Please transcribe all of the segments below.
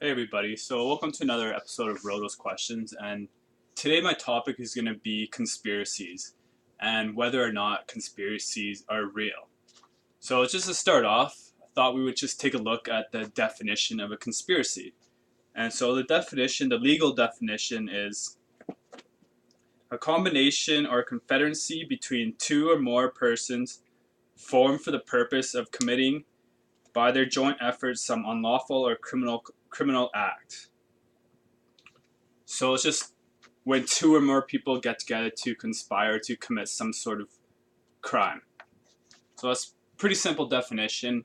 Hey everybody, so welcome to another episode of Roto's Questions, and today my topic is going to be conspiracies and whether or not conspiracies are real. So just to start off, I thought we would just take a look at the definition of a conspiracy. And so the legal definition is a combination or confederacy between two or more persons formed for the purpose of committing by their joint efforts some unlawful or criminal act. So it's just when two or more people get together to conspire to commit some sort of crime. So that's a pretty simple definition.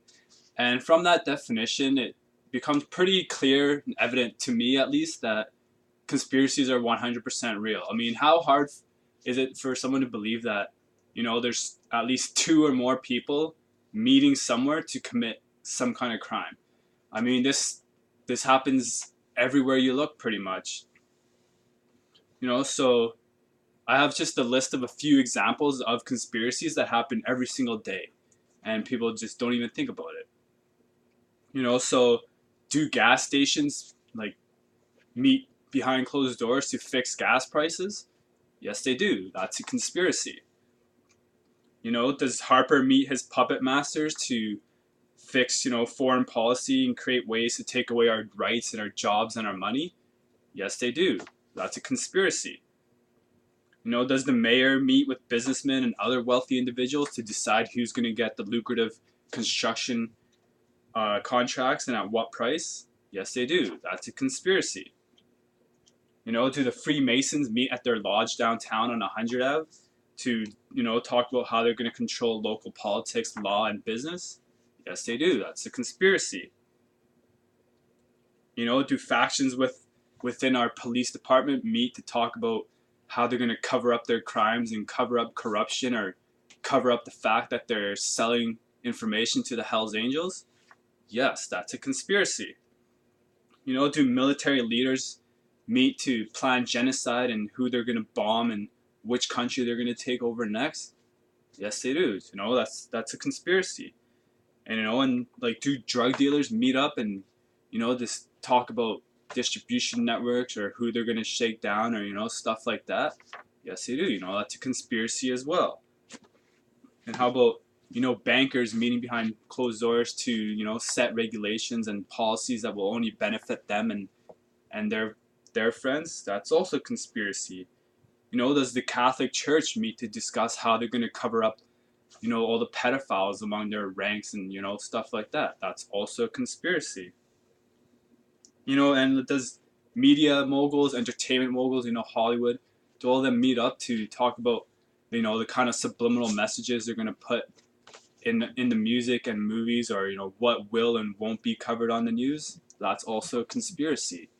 And from that definition, it becomes pretty clear and evident to me, at least, that conspiracies are 100% real. I mean, how hard is it for someone to believe that, there's at least two or more people meeting somewhere to commit some kind of crime? I mean, this happens everywhere you look, pretty much. So I have just a list of a few examples of conspiracies that happen every single day, and people just don't even think about it. So do gas stations like meet behind closed doors to fix gas prices? Yes, they do. That's a conspiracy. Does Harper meet his puppet masters to fix, foreign policy and create ways to take away our rights and our jobs and our money? Yes, they do. That's a conspiracy. Does the mayor meet with businessmen and other wealthy individuals to decide who's going to get the lucrative construction contracts and at what price? Yes, they do. That's a conspiracy. Do the Freemasons meet at their lodge downtown on 100 Ave to, talk about how they're going to control local politics, law, and business? Yes, they do. That's a conspiracy. Do factions within our police department meet to talk about how they're going to cover up their crimes and cover up corruption or cover up the fact that they're selling information to the Hells Angels? Yes, that's a conspiracy. Do military leaders meet to plan genocide and who they're going to bomb and which country they're going to take over next? Yes, they do. That's a conspiracy. And like, do drug dealers meet up and just talk about distribution networks or who they're going to shake down or stuff like that? Yes, they do. That's a conspiracy as well. And how about bankers meeting behind closed doors to set regulations and policies that will only benefit them and their friends? That's also conspiracy. Does the Catholic Church meet to discuss how they're going to cover up all the pedophiles among their ranks and stuff like that? That's also a conspiracy. And does media moguls, entertainment moguls, Hollywood, do all of them meet up to talk about, the kind of subliminal messages they're going to put in the music and movies, or, what will and won't be covered on the news? That's also a conspiracy.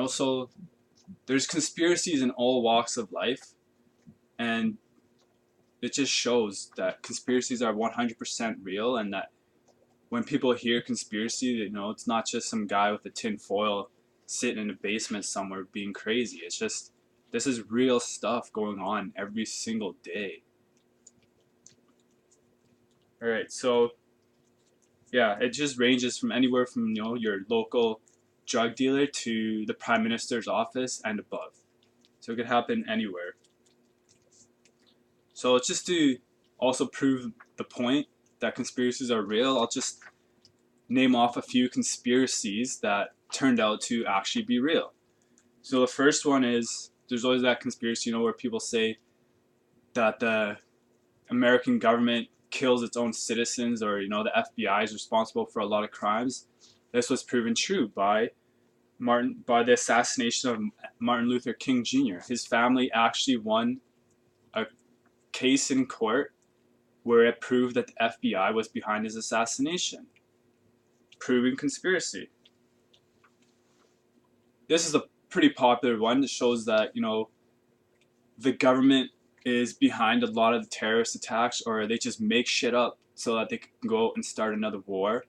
So there's conspiracies in all walks of life, and it just shows that conspiracies are 100% real, and that when people hear conspiracy, it's not just some guy with a tin foil sitting in a basement somewhere being crazy. It's just, this is real stuff going on every single day. All right, so yeah, it just ranges from anywhere from your local drug dealer to the prime minister's office and above. So it could happen anywhere. So just to also prove the point that conspiracies are real, I'll just name off a few conspiracies that turned out to actually be real. So the first one is, there's always that conspiracy, where people say that the American government kills its own citizens, or the FBI is responsible for a lot of crimes. This was proven true by the assassination of Martin Luther King Jr. His family actually won a case in court where it proved that the FBI was behind his assassination. Proven conspiracy. This is a pretty popular one that shows that, the government is behind a lot of the terrorist attacks, or they just make shit up so that they can go out and start another war.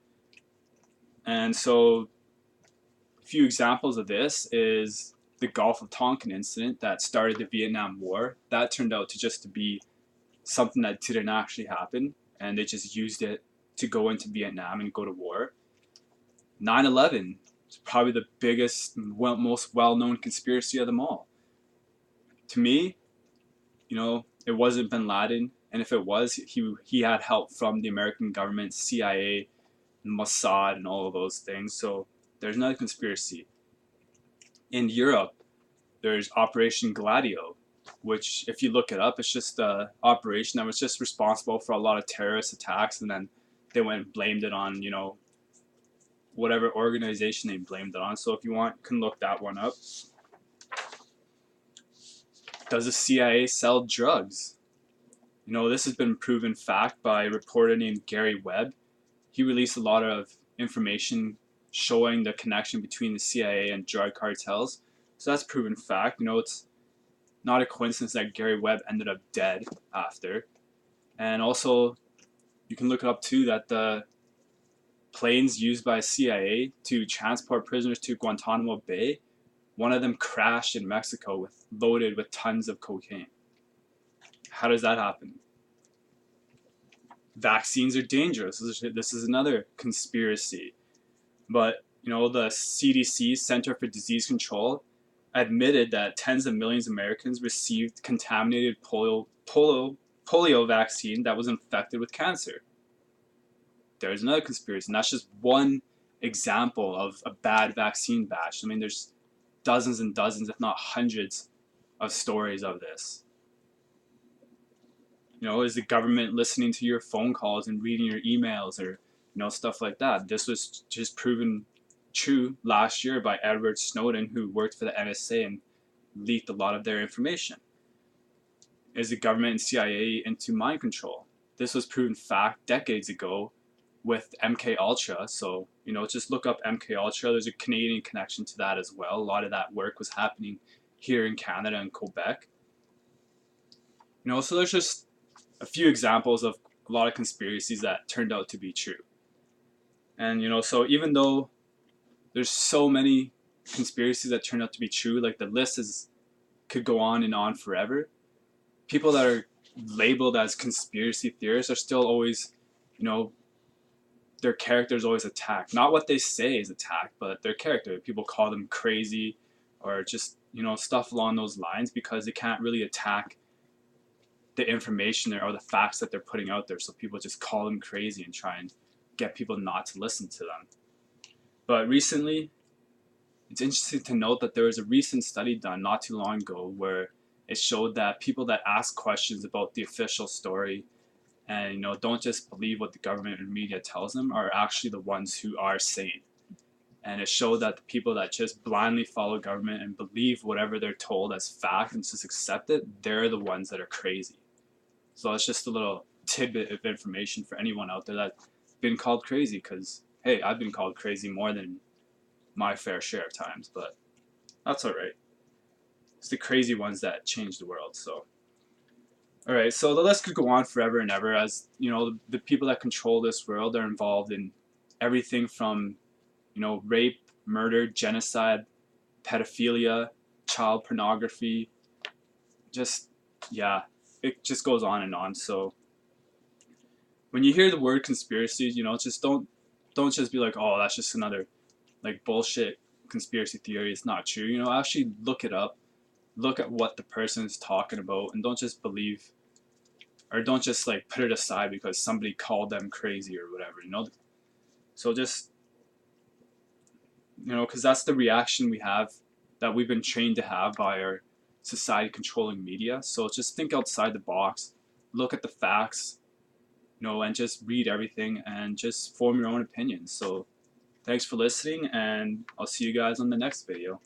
And so a few examples of this is the Gulf of Tonkin incident that started the Vietnam War. That turned out to be something that didn't actually happen, and they just used it to go into Vietnam and go to war. 9/11, It's probably the biggest, most well-known conspiracy of them all. To me, it wasn't bin Laden, and if it was, he had help from the American government, CIA, Mossad, and all of those things. So there's another conspiracy. In Europe, there's Operation Gladio, which, if you look it up, it's just an operation that was just responsible for a lot of terrorist attacks, and then they went and blamed it on, whatever organization they blamed it on. So if you want, you can look that one up. Does the CIA sell drugs? This has been proven fact by a reporter named Gary Webb. He released a lot of information showing the connection between the CIA and drug cartels. So that's proven fact. It's not a coincidence that Gary Webb ended up dead after. And also, you can look it up too, that the planes used by CIA to transport prisoners to Guantanamo Bay, one of them crashed in Mexico loaded with tons of cocaine. How does that happen? Vaccines are dangerous. This is another conspiracy. But, the CDC, Center for Disease Control, admitted that tens of millions of Americans received contaminated polio vaccine that was infected with cancer. There's another conspiracy, and that's just one example of a bad vaccine batch. I mean, there's dozens and dozens, if not hundreds, of stories of this. Is the government listening to your phone calls and reading your emails, or stuff like that? This was just proven true last year by Edward Snowden, who worked for the NSA and leaked a lot of their information. Is the government and CIA into mind control? This was proven fact decades ago with MK Ultra. So just look up MK Ultra. There's a Canadian connection to that as well. A lot of that work was happening here in Canada and Quebec. So there's just a few examples of a lot of conspiracies that turned out to be true. And so even though there's so many conspiracies that turned out to be true, like the list could go on and on forever, people that are labeled as conspiracy theorists are still always, their character is always attacked. Not what they say is attacked, but their character. People call them crazy or just, stuff along those lines, because they can't really attack the information or the facts that they're putting out there. So people just call them crazy and try and get people not to listen to them. But recently, it's interesting to note that there was a recent study done not too long ago where it showed that people that ask questions about the official story and don't just believe what the government and media tells them are actually the ones who are sane. And it showed that the people that just blindly follow government and believe whatever they're told as fact and just accept it, they're the ones that are crazy. So it's just a little tidbit of information for anyone out there that's been called crazy, because, hey, I've been called crazy more than my fair share of times, but that's all right. It's the crazy ones that change the world. So, all right, so the list could go on forever and ever, as the people that control this world are involved in everything from rape, murder, genocide, pedophilia, child pornography. Just, yeah, it just goes on and on. So when you hear the word conspiracies, just don't just be like, oh, that's just another bullshit conspiracy theory. It's not true. Actually look it up. Look at what the person is talking about, and don't just believe, or don't just put it aside because somebody called them crazy or whatever. So just, because that's the reaction we have, that we've been trained to have by our society controlling media. So just think outside the box, look at the facts, and just read everything and just form your own opinions. So thanks for listening, and I'll see you guys on the next video.